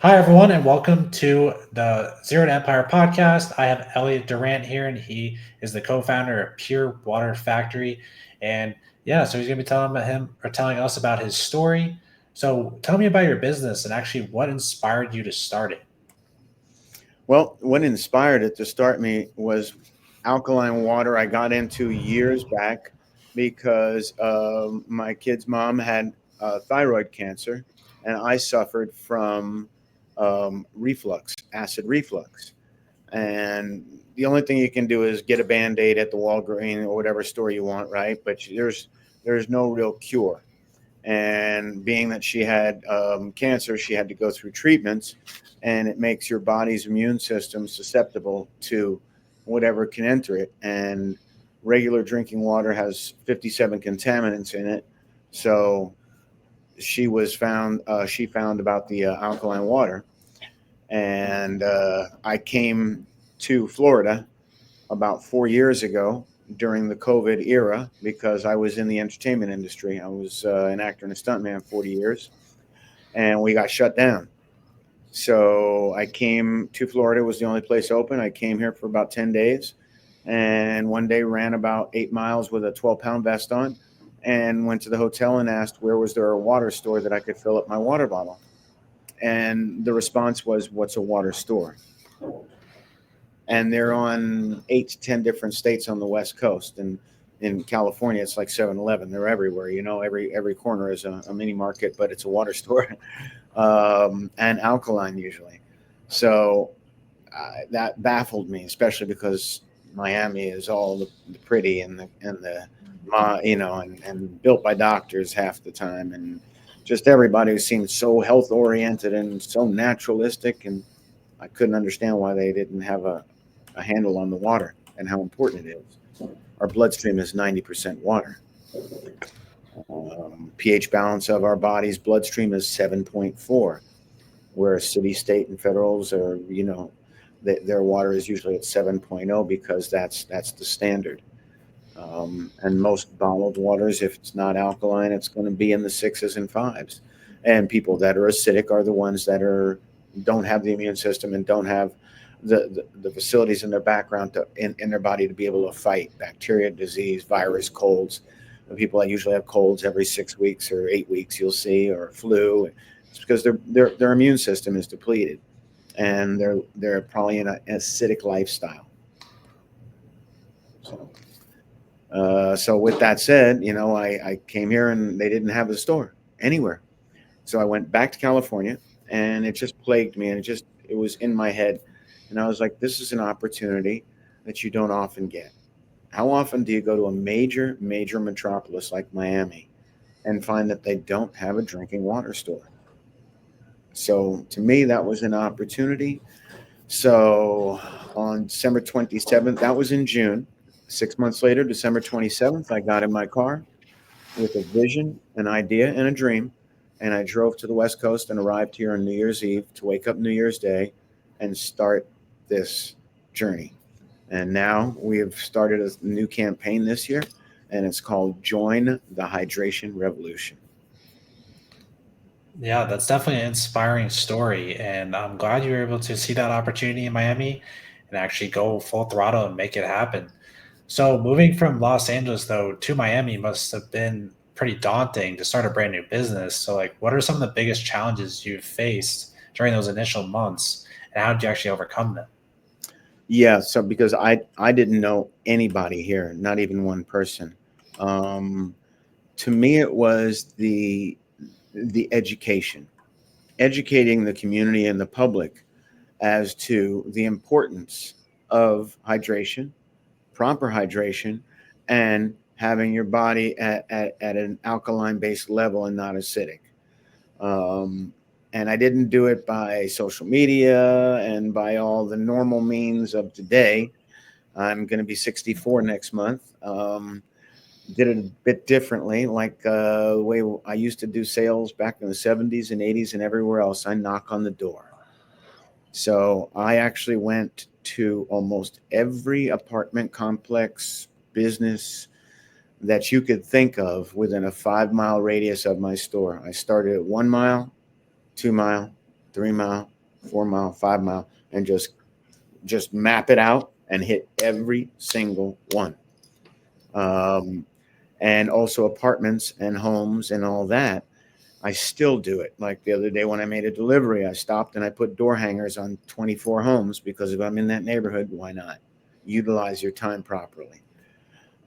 Hi, everyone, and welcome to the Zero to Empire podcast. I have Elliot Durant here, and he is the co-founder of Pure Water Factory. And yeah, so he's going to be telling us about his story. So tell me about your business and actually what inspired you to start it. Well, what inspired it to start me was alkaline water. I got into years back because my kid's mom had thyroid cancer, and I suffered from acid reflux. And the only thing you can do is get a Band-Aid at the Walgreens or whatever store you want, right? But there's no real cure. And being that she had cancer, she had to go through treatments, and it makes your body's immune system susceptible to whatever can enter it. And regular drinking water has 57 contaminants in it. So she found about the alkaline water. And I came to Florida about 4 years ago during the COVID era because I was in the entertainment industry. I was an actor and a stuntman 40 years, and we got shut down. So I came to Florida. It was the only place open. I came here for about 10 days, and one day ran about 8 miles with a 12-pound vest on, and went to the hotel and asked where was there a water store that I could fill up my water bottle. And the response was, "What's a water store?" And they're on 8 to 10 different states on the West Coast. And in California, it's like 7-Eleven. They're everywhere. Every corner is a mini market, but it's a water store, and alkaline usually. So that baffled me, especially because Miami is all the pretty and built by doctors half the time, and just everybody seemed so health oriented and so naturalistic, and I couldn't understand why they didn't have a handle on the water and how important it is. Our bloodstream is 90% water. pH balance of our body's bloodstream is 7.4, where city, state, and federals are, their water is usually at 7.0 because that's the standard. And most bottled waters, if it's not alkaline, it's going to be in the sixes and fives. And people that are acidic are the ones that don't have the immune system and don't have the facilities in their background in their body to be able to fight bacteria, disease, virus, colds. The people that usually have colds every 6 weeks or 8 weeks, you'll see, or flu. It's because their immune system is depleted, and they're probably in an acidic lifestyle. So. So with that said, I came here and they didn't have a store anywhere. So I went back to California, and it just plagued me, and it was in my head. And I was like, this is an opportunity that you don't often get. How often do you go to a major metropolis like Miami and find that they don't have a drinking water store? So to me, that was an opportunity. So on December 27th, that was in June. 6 months later, December 27th, I got in my car with a vision, an idea, and a dream. And I drove to the West Coast and arrived here on New Year's Eve to wake up New Year's Day and start this journey. And now we have started a new campaign this year, and it's called Join the Hydration Revolution. Yeah, that's definitely an inspiring story. And I'm glad you were able to see that opportunity in Miami and actually go full throttle and make it happen. So moving from Los Angeles though to Miami must have been pretty daunting to start a brand new business. So like what are some of the biggest challenges you've faced during those initial months and how did you actually overcome them? Yeah, so because I didn't know anybody here, not even one person. Um, to me, it was the education, educating the community and the public as to the importance of hydration, proper hydration, and having your body at an alkaline based level and not acidic. Um, and I didn't do it by social media and by all the normal means of today. I'm going to be 64 next month. Did it a bit differently, like the way I used to do sales back in the 70s and 80s and everywhere else. I knock on the door. So I actually went to almost every apartment complex, business that you could think of within a 5 mile radius of my store. I started at 1 mile, 2 mile, 3 mile, 4 mile, 5 mile, and just map it out and hit every single one. Um, and also apartments and homes and all that. I still do it. Like the other day when I made a delivery, I stopped and I put door hangers on 24 homes because if I'm in that neighborhood, why not? Utilize your time properly.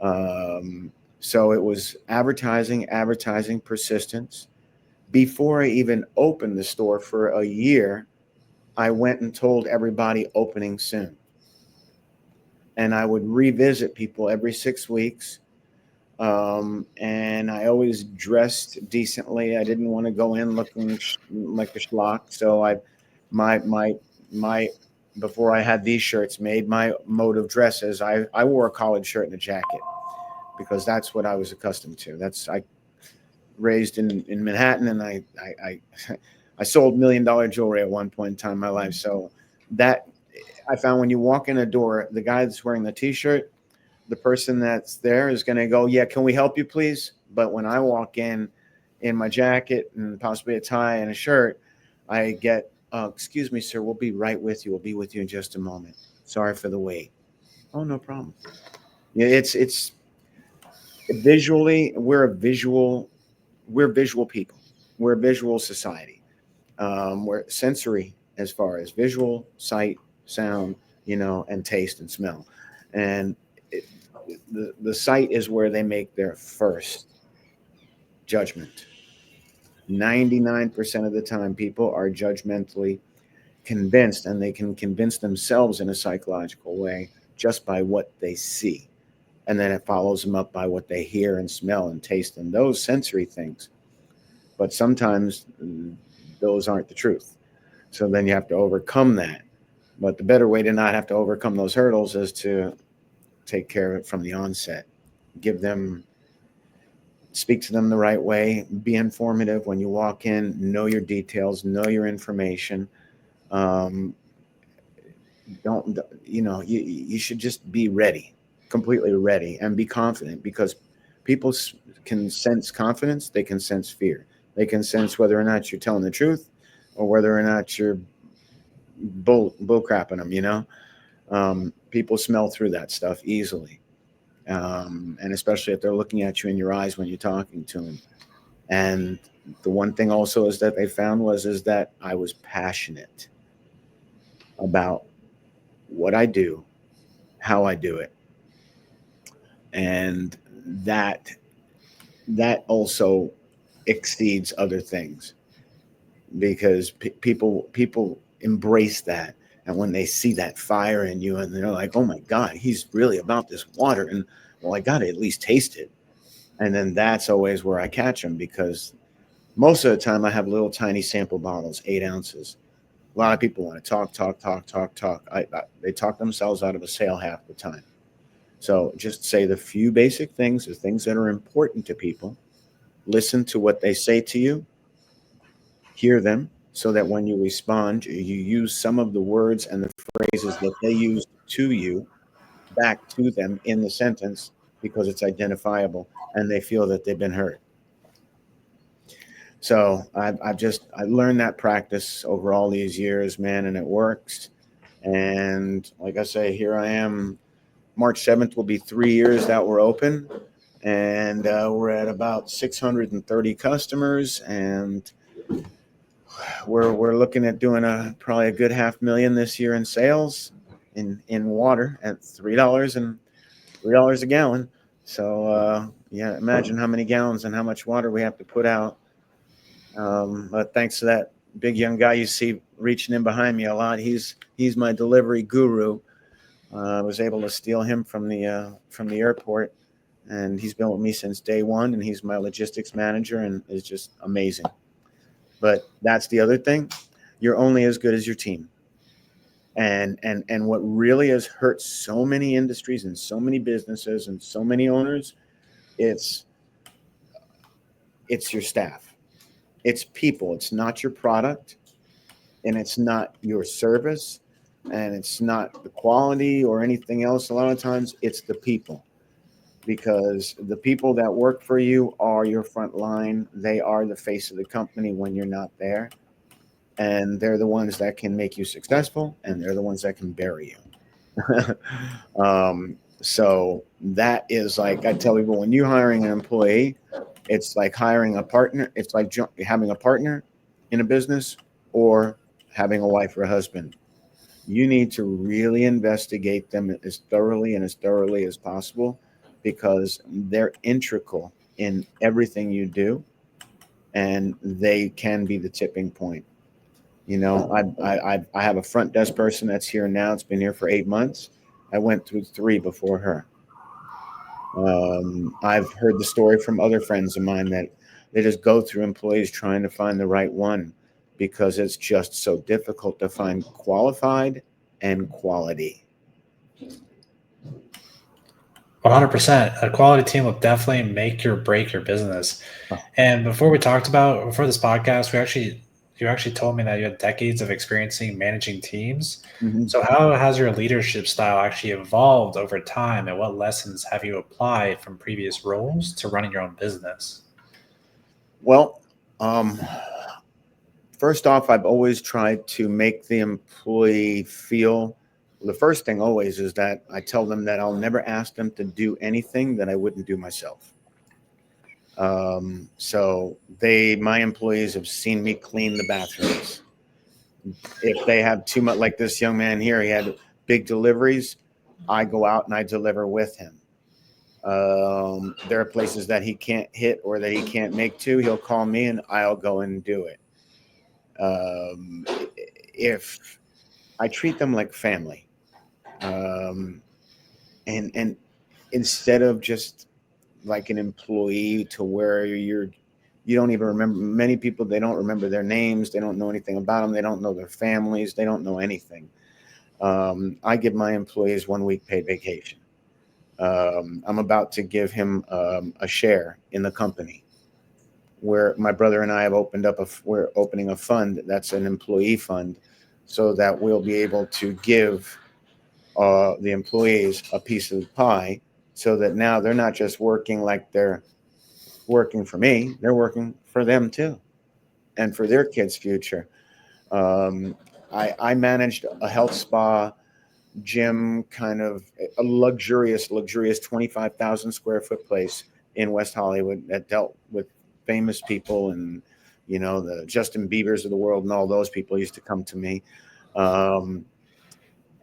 Um, so it was advertising, advertising, persistence. Before I even opened the store for a year, I went and told everybody opening soon. And I would revisit people every 6 weeks. And I always dressed decently. I didn't want to go in looking like a schlock. So my, my, my, before I had these shirts made, my mode of dress is I wore a collared shirt and a jacket because that's what I was accustomed to. I raised in Manhattan, and I sold $1 million jewelry at one point in time in my life. So that I found when you walk in a door, the guy that's wearing the T-shirt, the person that's there is going to go, "Yeah, can we help you, please?" But when I walk in my jacket and possibly a tie and a shirt, I get, "Excuse me, sir, we'll be right with you. We'll be with you in just a moment. Sorry for the wait." Oh, no problem. Yeah, it's visually, we're visual people. We're a visual society. We're sensory as far as visual, sight, sound, and taste and smell. And it, the sight is where they make their first judgment. 99% of the time, people are judgmentally convinced, and they can convince themselves in a psychological way just by what they see. And then it follows them up by what they hear and smell and taste and those sensory things. But sometimes those aren't the truth. So then you have to overcome that. But the better way to not have to overcome those hurdles is to take care of it from the onset. Give them, speak to them the right way, be informative when you walk in, know your details, know your information. Um, don't, you should just be ready, completely ready, and be confident because people can sense confidence, they can sense fear, they can sense whether or not you're telling the truth or whether or not you're bull crapping them. People smell through that stuff easily, and especially if they're looking at you in your eyes when you're talking to them. And the one thing also is that they found is that I was passionate about what I do, how I do it, and that that also exceeds other things because people embrace that. And when they see that fire in you and they're like, "Oh my god, he's really about this water," and well, I got to at least taste it. And then that's always where I catch them because most of the time I have little tiny sample bottles, 8 ounces. A lot of people want to talk, talk, talk, talk, talk. They talk themselves out of a sale half the time. So just say the few basic things, the things that are important to people. Listen to what they say to you, hear them, so that when you respond, you use some of the words and the phrases that they used to you back to them in the sentence because it's identifiable and they feel that they've been heard. So I learned that practice over all these years, man, and it works. And like I say, here I am. March 7th will be 3 years that we're open, and we're at about 630 customers, and we're looking at doing probably a good 500,000 this year in sales in water at $3 a gallon. So yeah, imagine how many gallons and how much water we have to put out. But thanks to that big young guy you see reaching in behind me a lot, he's my delivery guru. I was able to steal him from the airport, and he's been with me since day one, and he's my logistics manager, and is just amazing. But that's the other thing. You're only as good as your team. And what really has hurt so many industries and so many businesses and so many owners, it's it's your staff. It's people. It's not your product, and it's not your service, and it's not the quality or anything else. A lot of times it's the people, because the people that work for you are your front line. They are the face of the company when you're not there. and they're the ones that can make you successful, and they're the ones that can bury you. So that is like I tell people, when you're hiring an employee, it's like hiring a partner. It's like having a partner in a business or having a wife or a husband. You need to really investigate them as thoroughly as possible, because they're integral in everything you do, and they can be the tipping point. You know, I have a front desk person that's here now. It's been here for 8 months. I went through three before her. I've heard the story from other friends of mine that they just go through employees trying to find the right one, because it's just so difficult to find qualified and quality. 100%. A quality team will definitely make or break your business. Oh. And before this podcast, you actually told me that you had decades of experiencing managing teams. Mhm. So how has your leadership style actually evolved over time, and what lessons have you applied from previous roles to running your own business? Well, um, first off, I've always tried to make the employee feel, the first thing always is that I tell them that I'll never ask them to do anything that I wouldn't do myself. So my employees have seen me clean the bathrooms. If they have too much, like this young man here, he had big deliveries. I go out and I deliver with him. There are places that he can't hit or that he can't make to. He'll call me and I'll go and do it. Um, if I treat them like family, um, and instead of just like an employee to where you don't even remember, many people, they don't remember their names, they don't know anything about them, they don't know their families, they don't know anything. I give my employees 1 week paid vacation. I'm about to give him a share in the company, where my brother and I have we're opening a fund that's an employee fund, so that we'll be able to give the employees a piece of the pie, so that now they're not just working like they're working for me, they're working for them too, and for their kids' future. Um, I managed a health spa gym, kind of a luxurious 25,000 square foot place in West Hollywood that dealt with famous people, and the Justin Biebers of the world and all those people used to come to me. Um,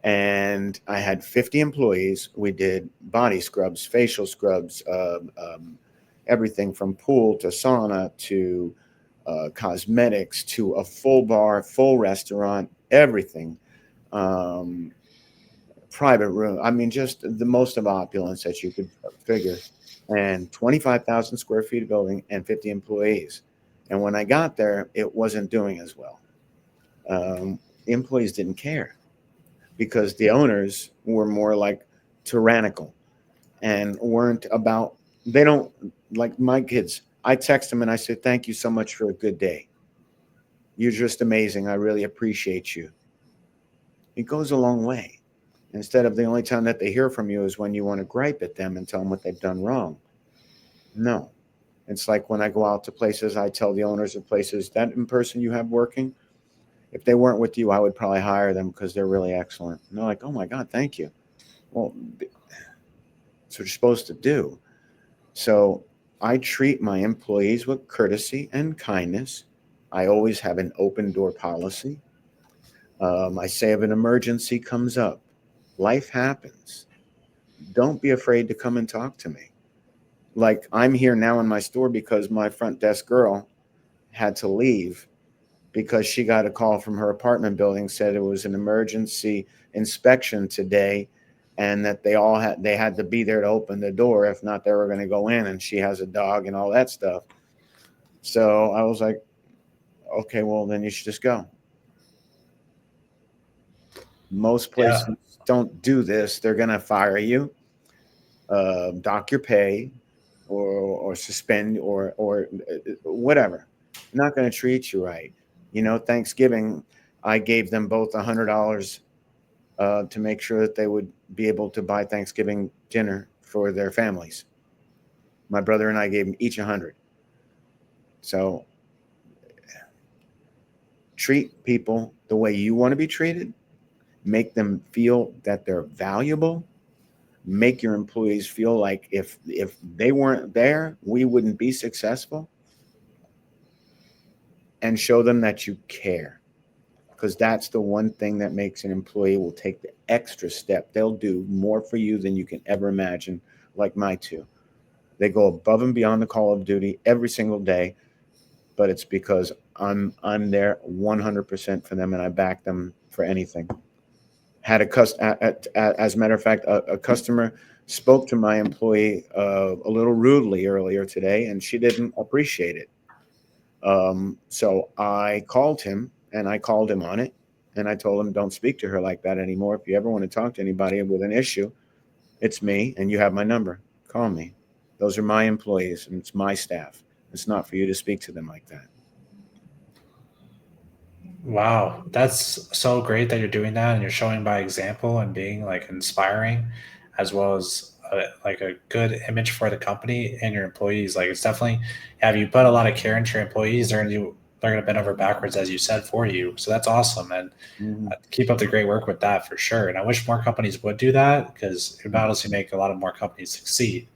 and I had 50 employees. We did body scrubs, facial scrubs, everything from pool to sauna to cosmetics to a full bar, full restaurant, everything. Um, Private room. I mean, just the most of opulence that you could figure. And 25,000 square feet of building and 50 employees. And when I got there, it wasn't doing as well. The employees didn't care, because the owners were more like tyrannical and weren't about, they don't, like my kids. I text them and I say, "Thank you so much for a good day. You're just amazing. I really appreciate you." It goes a long way. Instead of the only time that they hear from you is when you want to gripe at them and tell them what they've done wrong. No. It's like when I go out to places, I tell the owners of places, that in person you have working, if they weren't with you, I would probably hire them because they're really excellent. And they're like, "Oh my God, thank you." Well, that's what you're supposed to do. So I treat my employees with courtesy and kindness. I always have an open door policy. I say, if an emergency comes up, life happens, don't be afraid to come and talk to me. Like, I'm here now in my store because my front desk girl had to leave because she got a call from her apartment building, said it was an emergency inspection today, and that they had to be there to open the door. If not, they were going to go in, and she has a dog and all that stuff. So I was like, okay, well, then you should just go. Most Yeah. places don't do this. They're going to fire you, dock your pay, or suspend, or whatever. Not going to treat you right. Thanksgiving, I gave them both $100 to make sure that they would be able to buy Thanksgiving dinner for their families. My brother and I gave them each 100. So treat people the way you want to be treated, make them feel that they're valuable, make your employees feel like if they weren't there, we wouldn't be successful, and show them that you care. Because that's the one thing that makes an employee will take the extra step. They'll do more for you than you can ever imagine, like my two. They go above and beyond the call of duty every single day, but it's because I'm there 100% for them, and I back them for anything. Had as a matter of fact, a customer spoke to my employee a little rudely earlier today, and she didn't appreciate it. So I called him, and I called him on it, and I told him, don't speak to her like that anymore. If you ever want to talk to anybody with an issue, it's me, and you have my number. Call me. Those are my employees, and it's my staff. It's not for you to speak to them like that. Wow, that's so great that you're doing that and you're showing by example and being like inspiring, as well as like a good image for the company and your employees. Like it's definitely, yeah, if you put a lot of care into your employees, they're gonna bend over backwards as you said for you. So that's awesome, and Mhm. keep up the great work with that for sure. And I wish more companies would do that because it would obviously make a lot of more companies succeed.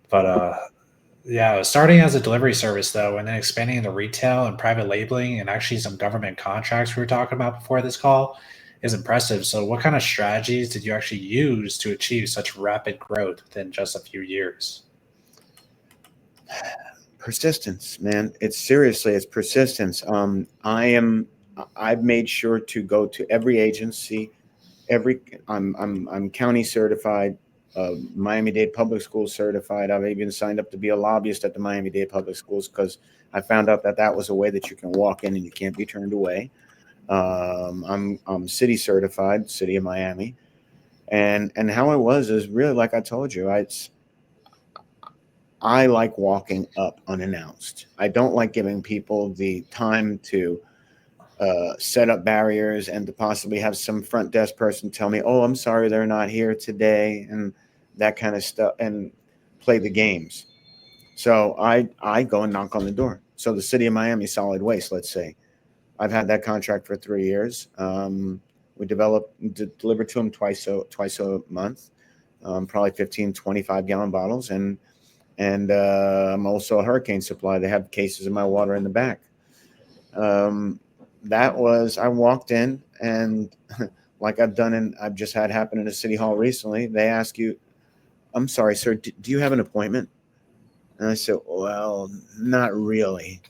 But yeah, starting as a delivery service though, and then expanding into retail and private labeling and actually some government contracts we were talking about before this call is impressive. So, what kind of strategies did you actually use to achieve such rapid growth within just a few years? Persistence, man. It's persistence. I've made sure to go to every agency, every I'm county certified, Miami-Dade Public Schools certified. I've even signed up to be a lobbyist at the Miami-Dade Public Schools because I found out that that was a way that you can walk in and you can't be turned away. I'm city certified, City of Miami, and how it was is really like I told you. I like walking up unannounced. I don't like giving people the time to set up barriers and to possibly have some front desk person tell me, "Oh, I'm sorry, they're not here today," and that kind of stuff, and play the games. So I go and knock on the door. So the City of Miami Solid Waste, let's say, I've had that contract for 3 years. We deliver to them twice a month, probably 15, 25 gallon bottles, and I'm also a hurricane supply. They have cases of my water in the back. Um, that was I walked in and like I've just had happen in a city hall recently. They ask you, "I'm sorry, sir, do you have an appointment?" And I said, "Well, not really."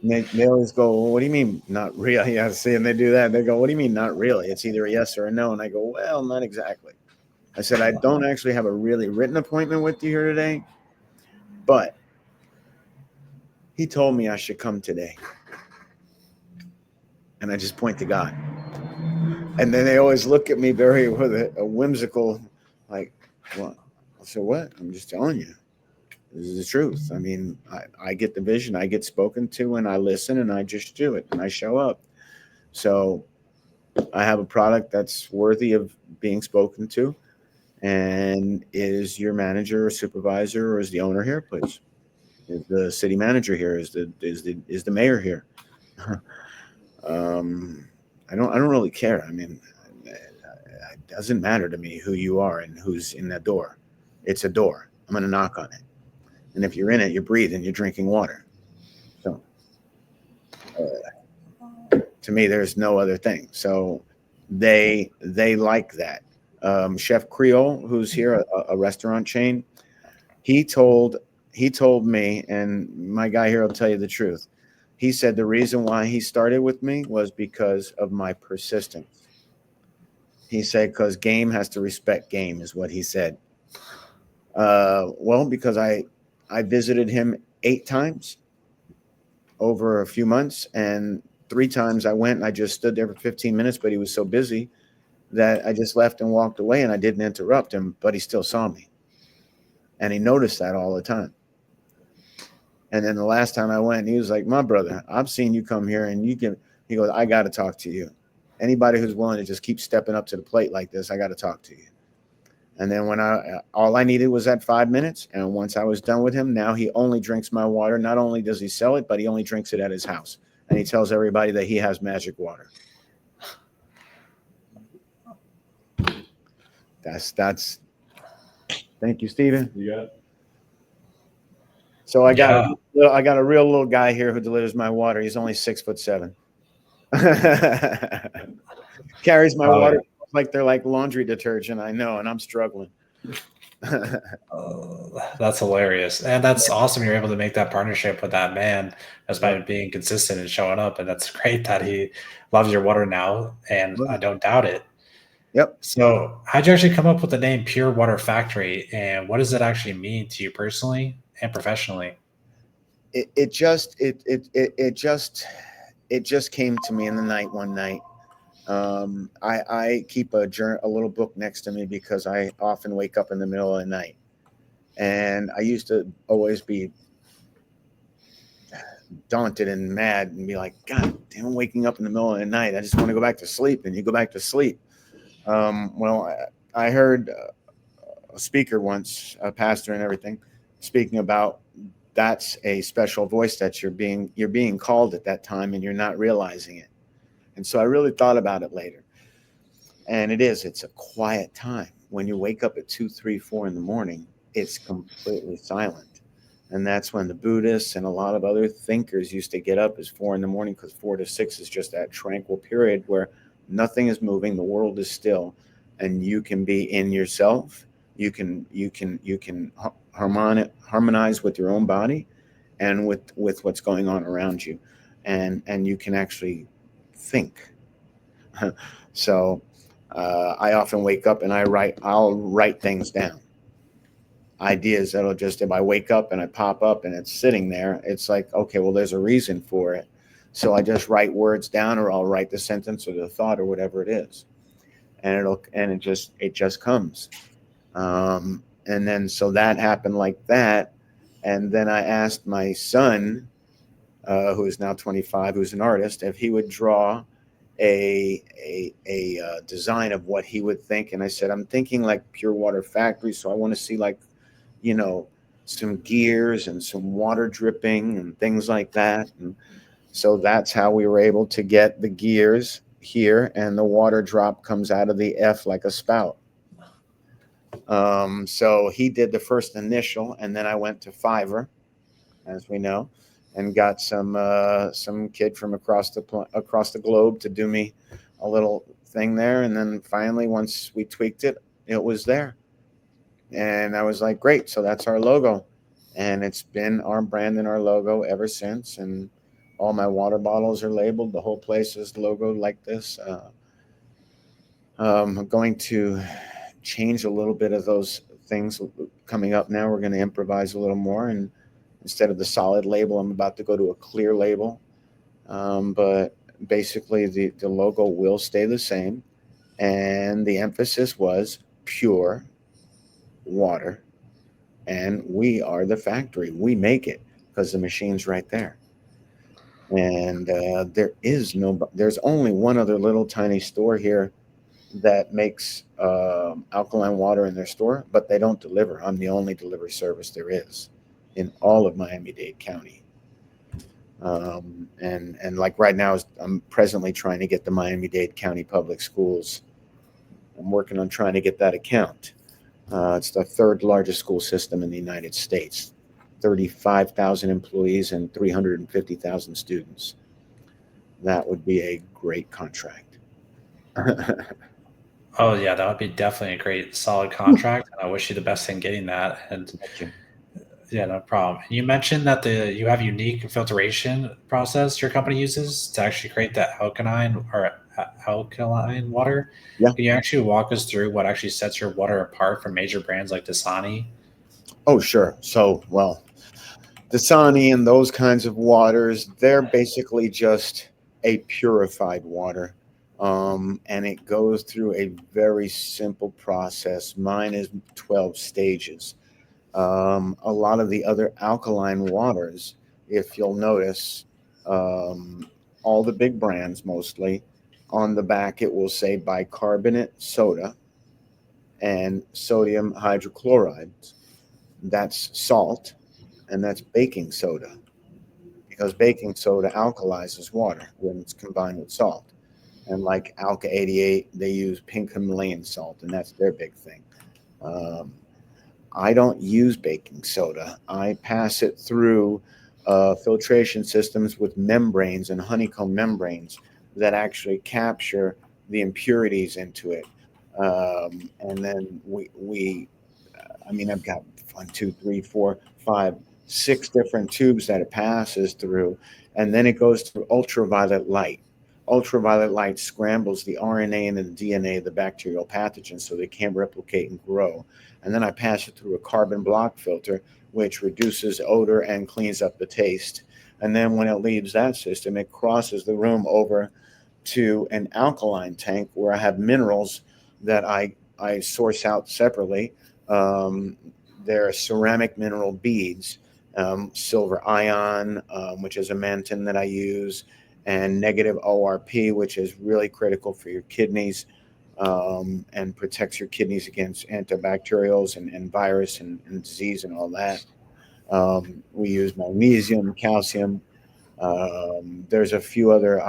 And they always go, "Well, what do you mean not really?" Yeah, see, and they do that. They go, "What do you mean not really? It's either a yes or a no." And I go, "Well, not exactly." I said, "I don't actually have a really written appointment with you here today, but he told me I should come today." And I just point to God. And then they always look at me very with a whimsical, like, "What?" So what? I'm just telling you. This is the truth. I mean, I get the vision, I get spoken to, and I listen, and I just do it, and I show up. So I have a product that's worthy of being spoken to. And is your manager or supervisor or is the owner here, please? Is the city manager here? Is the mayor here? um, I don't really care. I mean, it doesn't matter to me who you are and who's in that door. It's a door. I'm going to knock on it, and if you're in it, you're breathing, you're drinking water. So to me, there's no other thing. So they like that. Chef Creole, who's here, a restaurant chain, he told he told me, and my guy here will tell you the truth. He said the reason why he started with me was because of my persistence. He said because game has to respect game is what he said. Well, because I visited him 8 times over a few months, and 3 times I went and I just stood there for 15 minutes, but he was so busy that I just left and walked away, and I didn't interrupt him, but he still saw me, and he noticed that all the time. And then the last time I went, he was like, "My brother, I've seen you come here, and you can." He goes, "I got to talk to you. Anybody who's willing to just keep stepping up to the plate like this, I got to talk to you." And then when all I needed was that 5 minutes, and once I was done with him, now he only drinks my water. Not only does he sell it, but he only drinks it at his house, and he tells everybody that he has magic water. That's. Thank you, Stephen. You got So Yeah. I got a real little guy here who delivers my water. He's only 6'7". Carries my Oh, water yeah. like they're like laundry detergent. I know, and I'm struggling. That's hilarious. And that's awesome you're able to make that partnership with that man just by Yep. being consistent and showing up. And that's great that he loves your water now. And I don't doubt it. Yep. So, how'd you actually come up with the name Pure Water Factory? And what does it actually mean to you personally and professionally? It just came to me in the night one night. I keep a little book next to me because I often wake up in the middle of the night, and I used to always be daunted and mad and be like, God damn, I'm waking up in the middle of the night. I just want to go back to sleep, and you go back to sleep. Well, I heard a speaker once, a pastor and everything, speaking about that's a special voice that you're being called at that time, and you're not realizing it. And so I really thought about it later. And it's a quiet time. When you wake up at 2, 3, 4 in the morning, it's completely silent. And that's when the Buddhists and a lot of other thinkers used to get up as 4 in the morning, because 4 to 6 is just that tranquil period where nothing is moving, the world is still, and you can be in yourself. You can harmonize with your own body and with what's going on around you, and you can actually think. So I often wake up and I'll write things down, ideas that'll just, if I wake up and I pop up and it's sitting there, it's like, okay, well, there's a reason for it. So I just write words down, or I'll write the sentence or the thought or whatever it is, and it just comes. And then so that happened like that, and then I asked my son, who is now 25, who's an artist, if he would draw a design of what he would think. And I said, I'm thinking like Pure Water Factory, so I want to see like, you know, some gears and some water dripping and things like that. And so that's how we were able to get the gears here, and the water drop comes out of the F like a spout. So he did the first initial, and then I went to Fiverr, as we know, and got some kid from across the globe to do me a little thing there. And then finally, once we tweaked it, it was there, and I was like, great. So that's our logo, and it's been our brand and our logo ever since. And all my water bottles are labeled. The whole place is logoed like this. I'm going to change a little bit of those things coming up now. We're going to improvise a little more, and instead of the solid label, I'm about to go to a clear label. But basically, the logo will stay the same, and the emphasis was pure water, and we are the factory. We make it because the machine's right there. And there's only one other little tiny store here that makes alkaline water in their store, but they don't deliver. I'm the only delivery service there is in all of Miami-Dade County. And like right now, I'm presently trying to get the Miami-Dade County Public Schools. I'm working on trying to get that account. It's the third largest school system in the United States, 35,000 employees and 350,000 students. That would be a great contract. Oh, yeah, that would be definitely a great, solid contract. And I wish you the best in getting that. And Thank you. yeah, no problem. You mentioned that you have unique filtration process your company uses to actually create that alkaline water. Yeah. Can you actually walk us through what actually sets your water apart from major brands like Dasani? Oh, sure. So, well, Dasani and those kinds of waters, they're basically just a purified water. And it goes through a very simple process. Mine is 12 stages. A lot of the other alkaline waters, if you'll notice, um, all the big brands mostly, on the back it will say bicarbonate soda and sodium hydrochloride. That's salt, and that's baking soda, because baking soda alkalizes water when it's combined with salt. And like Alka 88, they use pink Himalayan salt, and that's their big thing. Um, I don't use baking soda. I pass it through filtration systems with membranes and honeycomb membranes that actually capture the impurities into it. And then I mean, I've got one, two, three, four, five, six different tubes that it passes through, and then it goes through ultraviolet light. Ultraviolet light scrambles the RNA and the DNA of the bacterial pathogens so they can't replicate and grow. And then I pass it through a carbon block filter, which reduces odor and cleans up the taste. And then when it leaves that system, it crosses the room over to an alkaline tank where I have minerals that I source out separately. Um, they're ceramic mineral beads, silver ion, which is a mantin that I use, and negative ORP, which is really critical for your kidneys, and protects your kidneys against antibacterials and virus and disease and all that. We use magnesium, calcium. There's a few other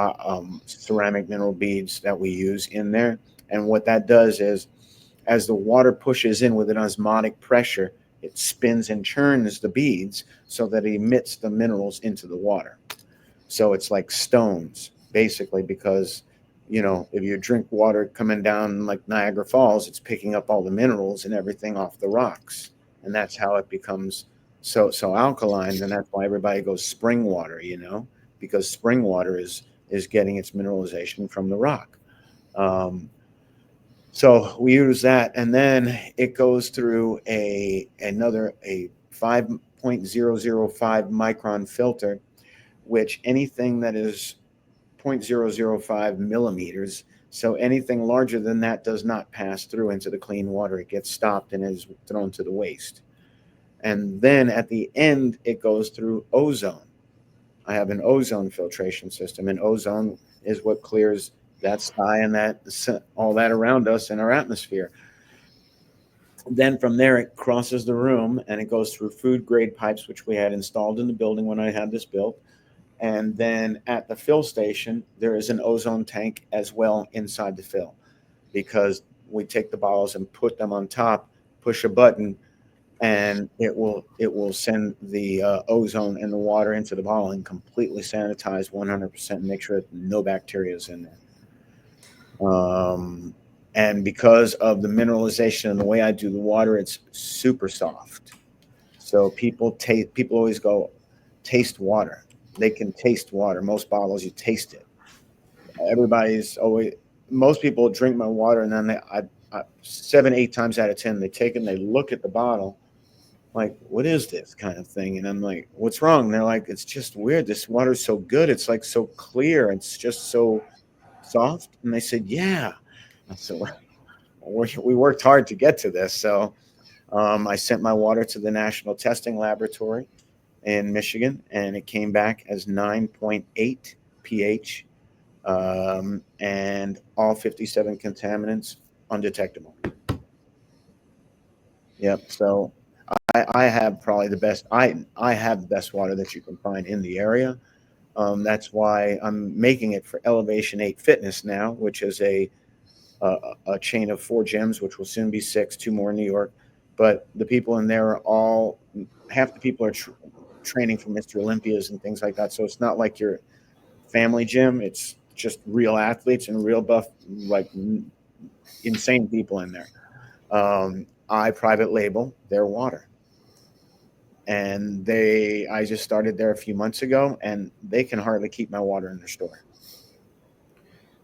ceramic mineral beads that we use in there. And what that does is, as the water pushes in with an osmotic pressure, it spins and churns the beads so that it emits the minerals into the water. So it's like stones, basically, because if you drink water coming down like Niagara Falls, it's picking up all the minerals and everything off the rocks, and that's how it becomes so alkaline. And that's why everybody goes spring water, because spring water is getting its mineralization from the rock. So we use that, and then it goes through a 5.005 micron filter, which anything that is zero point 0.005 millimeters, so anything larger than that does not pass through into the clean water. It gets stopped and is thrown to the waste. And then at the end, it goes through ozone. I have an ozone filtration system, and ozone is what clears that sky and that all that around us in our atmosphere. Then from there, it crosses the room and it goes through food grade pipes, which we had installed in the building when I had this built. And then at the fill station, there is an ozone tank as well inside the fill, because we take the bottles and put them on top, push a button, and it will send the ozone and the water into the bottle and completely sanitize 100% and make sure that no bacteria is in there. And because of the mineralization and the way I do the water, it's super soft. So people always go, taste water. They can taste water. Most bottles, you taste it. Everybody's always Most people drink my water, and then I 7, 8 times out of 10, they take it and they look at the bottle like, what is this kind of thing? And I'm like, what's wrong? And they're like, it's just weird. This water's so good. It's like so clear. It's just so soft. And they said, yeah. I said, we worked hard to get to this. So I sent my water to the National Testing Laboratory in Michigan, and it came back as 9.8 pH, and all 57 contaminants undetectable. Yep. So I have probably the best. I have the best water that you can find in the area. That's why I'm making it for Elevation 8 Fitness now, which is a, a chain of 4 gyms, which will soon be 6, 2 more in New York. But the people in there are all half the people are training for Mr. Olympias and things like that. So it's not like your family gym. It's just real athletes and real buff, like insane people in there. I private label their water, and I just started there a few months ago, and they can hardly keep my water in their store.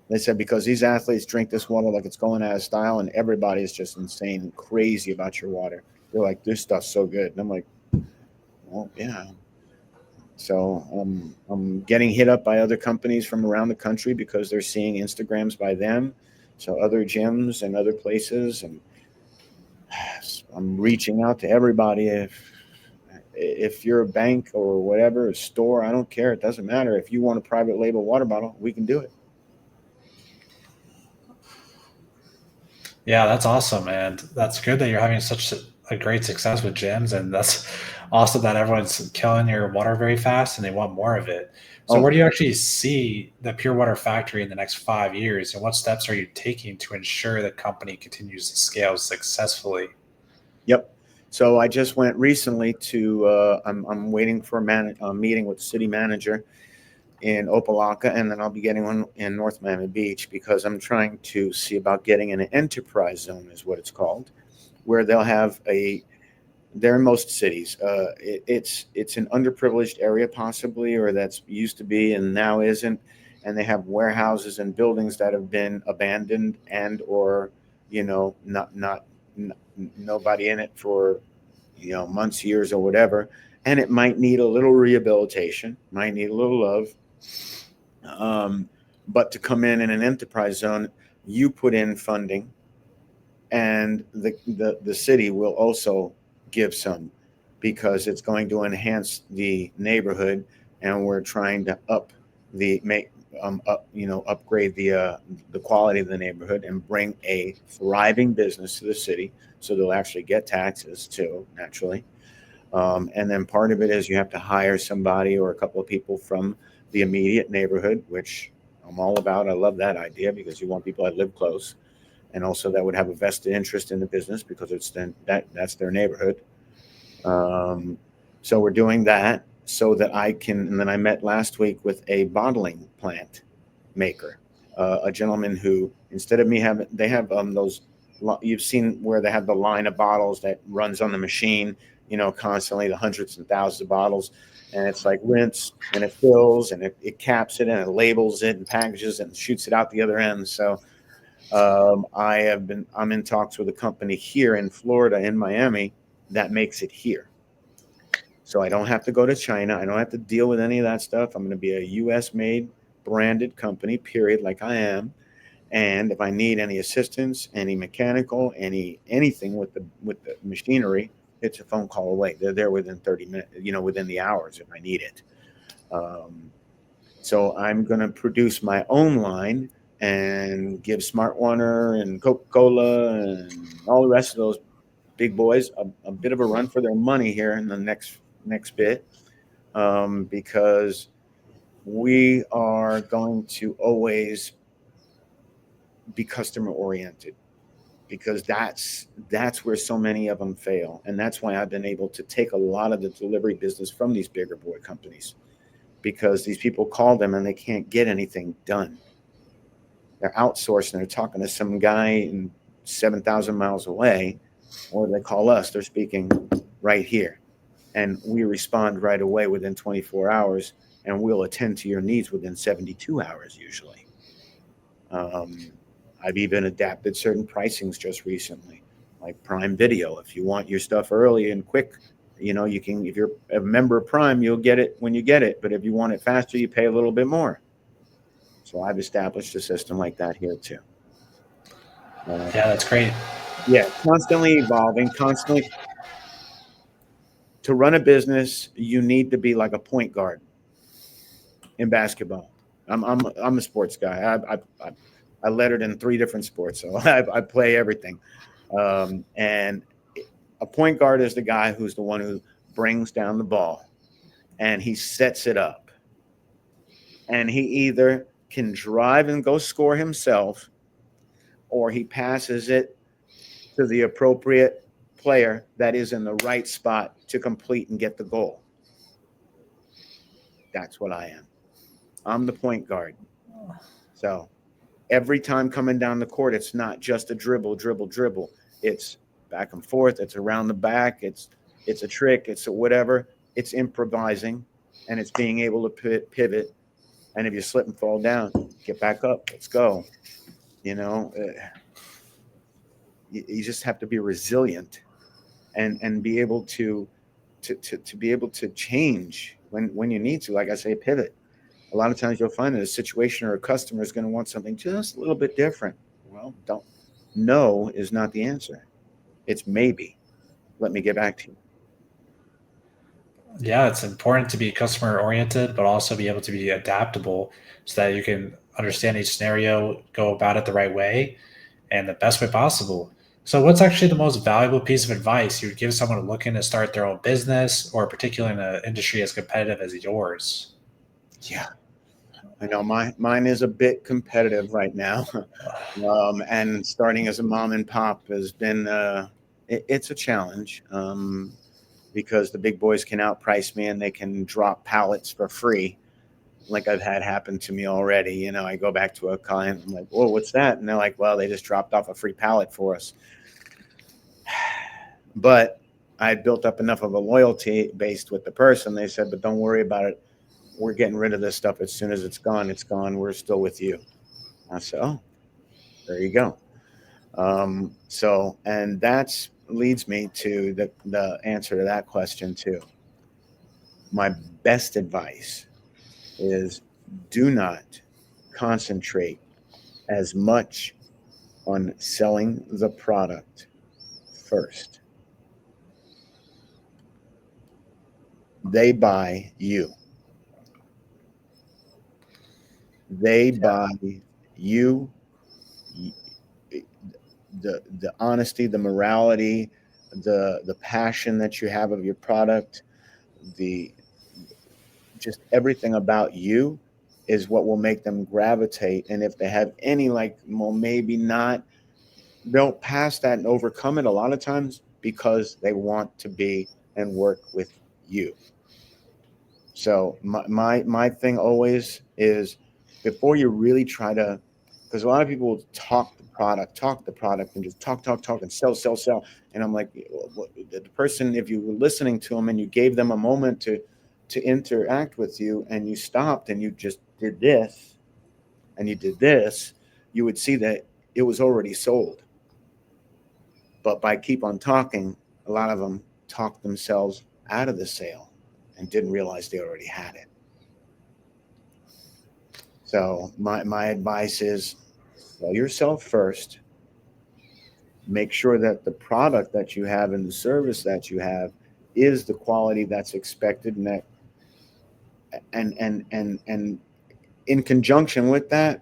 They said because these athletes drink this water like it's going out of style, and everybody is just insane and crazy about your water. They're like, this stuff's so good, and I'm like, well, yeah. So I'm getting hit up by other companies from around the country because they're seeing Instagrams by them, so other gyms and other places, and I'm reaching out to everybody. If you're a bank or whatever, a store, I don't care. It doesn't matter. If you want a private label water bottle, we can do it. Yeah, that's awesome, and that's good that you're having such a great success with gyms, and that's awesome that everyone's killing your water very fast and they want more of it. So, Oh, where do you actually see the Pure Water factory in the next 5 years, and what steps are you taking to ensure the company continues to scale successfully? yep. So I just went recently to. I'm waiting for a meeting with the city manager in Opelika, and then I'll be getting one in North Miami Beach because I'm trying to see about getting an enterprise zone, is what it's called, where they'll have a. They're in most cities. It's an underprivileged area possibly, or that's used to be and now isn't, and they have warehouses and buildings that have been abandoned and or not nobody in it for months, years, or whatever, and it might need a little rehabilitation, might need a little love. Um, but to come in an enterprise zone, you put in funding, and the city will also give some because it's going to enhance the neighborhood, and we're trying to upgrade the quality of the neighborhood and bring a thriving business to the city, so they'll actually get taxes too, naturally. And then part of it is you have to hire somebody or a couple of people from the immediate neighborhood, which I'm all about. I love that idea because you want people that live close, and also that would have a vested interest in the business because it's then that's their neighborhood. Um, so we're doing that so that I can. And then I met last week with a bottling plant maker, a gentleman who instead of me having, they have those. You've seen where they have the line of bottles that runs on the machine, constantly the hundreds and thousands of bottles, and it's like rinse and it fills and it caps it and it labels it and packages it and shoots it out the other end. So I'm in talks with a company here in Florida, in Miami, that makes it here. So I don't have to go to China. I don't have to deal with any of that stuff. I'm going to be a US made branded company, period, like I am. And if I need any assistance, any mechanical, anything with the machinery, it's a phone call away. They're there within 30 minutes, within the hours if I need it. Um, so I'm going to produce my own line and give Smart Water and Coca Cola and all the rest of those big boys a bit of a run for their money here in the next bit, because we are going to always be customer oriented because that's where so many of them fail, and that's why I've been able to take a lot of the delivery business from these bigger boy companies because these people call them and they can't get anything done. They're outsourcing. They're talking to some guy in 7,000 miles away, or they call us. They're speaking right here, and we respond right away within 24 hours, and we'll attend to your needs within 72 hours usually. Um, I've even adapted certain pricings just recently, like Prime Video. If you want your stuff early and quick, you can. If you're a member of Prime, you'll get it when you get it. But if you want it faster, you pay a little bit more. So I've established a system like that here too. Uh, Yeah, that's great. yeah, constantly evolving, constantly. To run a business, you need to be like a point guard in basketball. I'm a sports guy. I lettered in three different sports, so I play everything. And a point guard is the guy who's the one who brings down the ball and he sets it up, and he either can drive and go score himself, or he passes it to the appropriate player that is in the right spot to complete and get the goal. That's what I am. I'm the point guard. So every time coming down the court, it's not just a dribble, dribble, dribble. It's back and forth. It's around the back. It's a trick. It's a whatever. It's improvising, and it's being able to pivot. And if you slip and fall down, get back up. Let's go. You know, you just have to be resilient and be able to be able to change when you need to. Like I say, pivot. A lot of times you'll find that a situation or a customer is going to want something just a little bit different. Well, don't. No is not the answer. It's maybe. Let me get back to you. Yeah, it's important to be customer oriented, but also be able to be adaptable so that you can understand each scenario, go about it the right way and the best way possible. So, what's actually the most valuable piece of advice you would give someone looking to start their own business, or particularly in an industry as competitive as yours? Yeah, I know mine is a bit competitive right now. And starting as a mom and pop has been it's a challenge, because the big boys can outprice me and they can drop pallets for free, like I've had happen to me already. I go back to a client, I'm like, "Whoa, what's that?" And they're like, "Well, they just dropped off a free pallet for us." But I had built up enough of a loyalty based with the person. They said, "But don't worry about it. We're getting rid of this stuff as soon as it's gone. It's gone. We're still with you." I said, "Oh, there you go." And that's leads me to the answer to that question too. My best advice is, do not concentrate as much on selling the product first. They buy you. They buy you, the honesty, the morality, the passion that you have of your product, the just everything about you is what will make them gravitate. And if they have any, like, well, maybe not, they'll pass that and overcome it a lot of times because they want to be and work with you. So my thing always is, before you really try to, because a lot of people will talk the product, and just talk, and sell, sell, sell. And I'm like, the person, if you were listening to them and you gave them a moment to interact with you, and you stopped and you just did this and you did this, you would see that it was already sold. But by keep on talking, a lot of them talked themselves out of the sale and didn't realize they already had it. So my advice is, sell yourself first. Make sure that the product that you have and the service that you have is the quality that's expected, and that and in conjunction with that,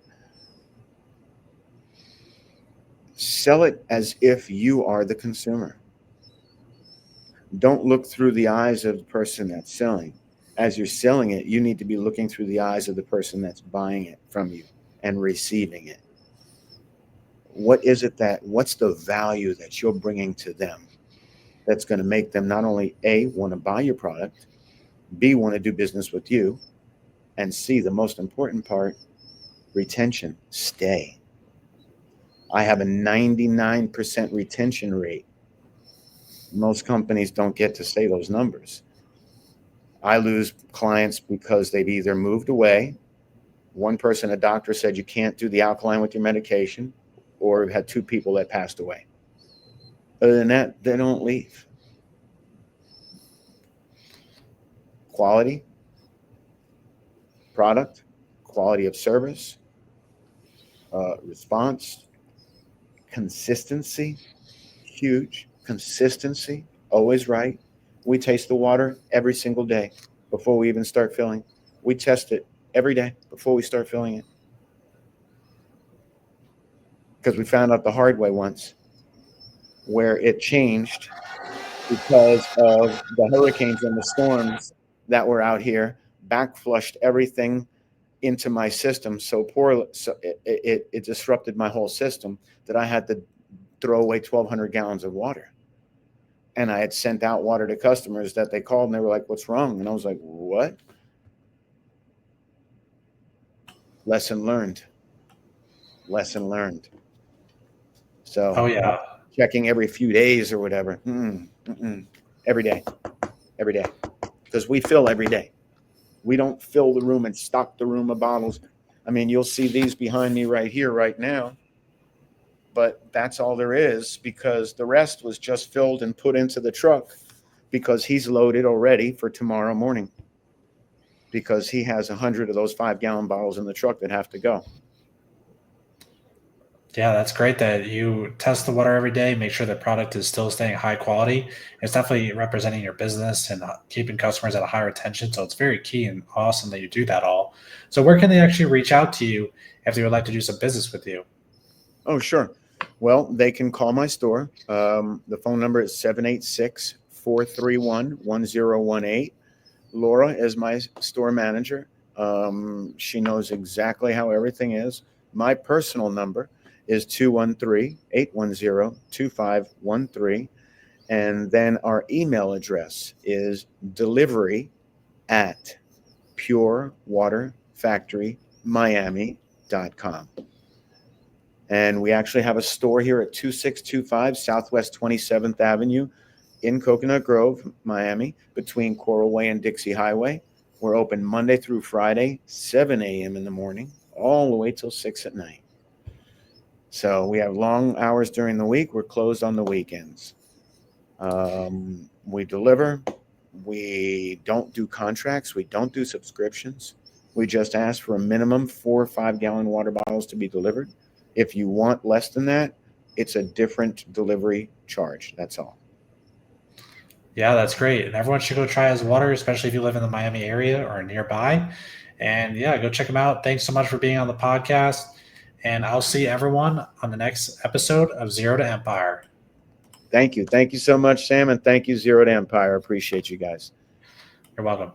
sell it as if you are the consumer. Don't look through the eyes of the person that's selling. As you're selling it, you need to be looking through the eyes of the person that's buying it from you and receiving it. What's the value that you're bringing to them that's going to make them not only A, want to buy your product, B, want to do business with you, and C, the most important part, retention, stay. I have a 99% retention rate. Most companies don't get to say those numbers. I lose clients because they've either moved away. One person, a doctor, said you can't do the alkaline with your medication, or we've had two people that passed away. Other than that, they don't leave. Quality, product, quality of service, response, consistency, huge. Consistency, always right. We taste the water every single day before we even start filling. We test it every day before we start filling it, because we found out the hard way once where it changed because of the hurricanes and the storms that were out here, back flushed everything into my system so poor, so it disrupted my whole system, that I had to throw away 1,200 gallons of water. And I had sent out water to customers that they called and they were like, "What's wrong?" And I was like, "What?" Lesson learned. Lesson learned. Oh So yeah, checking every few days or whatever. Every day, every day, because we fill every day. We don't fill the room and stock the room of bottles. I mean, you'll see these behind me right here, right now, but that's all there is, because the rest was just filled and put into the truck because he's loaded already for tomorrow morning, because he has 100 of those 5-gallon bottles in the truck that have to go. yeah, that's great that you test the water every day, make sure the product is still staying high quality. It's definitely representing your business and keeping customers at a higher attention. So it's very key and awesome that you do that all. So where can they actually reach out to you if they would like to do some business with you? Oh, sure. Well, they can call my store. The phone number is 786-431-1018. Laura is my store manager. She knows exactly how everything is. My personal number is 213-810-2513. And then our email address is delivery at purewaterfactorymiami.com. And we actually have a store here at 2625 Southwest 27th Avenue in Coconut Grove, Miami, between Coral Way and Dixie Highway. We're open Monday through Friday, 7 a.m. in the morning, all the way till 6 at night. So we have long hours during the week. We're closed on the weekends. We deliver. We don't do contracts. We don't do subscriptions. We just ask for a minimum 4 or 5 gallon water bottles to be delivered. If you want less than that, it's a different delivery charge. That's all. Yeah, that's great. And everyone should go try his water, especially if you live in the Miami area or nearby. And yeah, go check him out. Thanks so much for being on the podcast. And I'll see everyone on the next episode of Zero to Empire. Thank you. Thank you so much, Sam. And thank you, Zero to Empire. Appreciate you guys. You're welcome.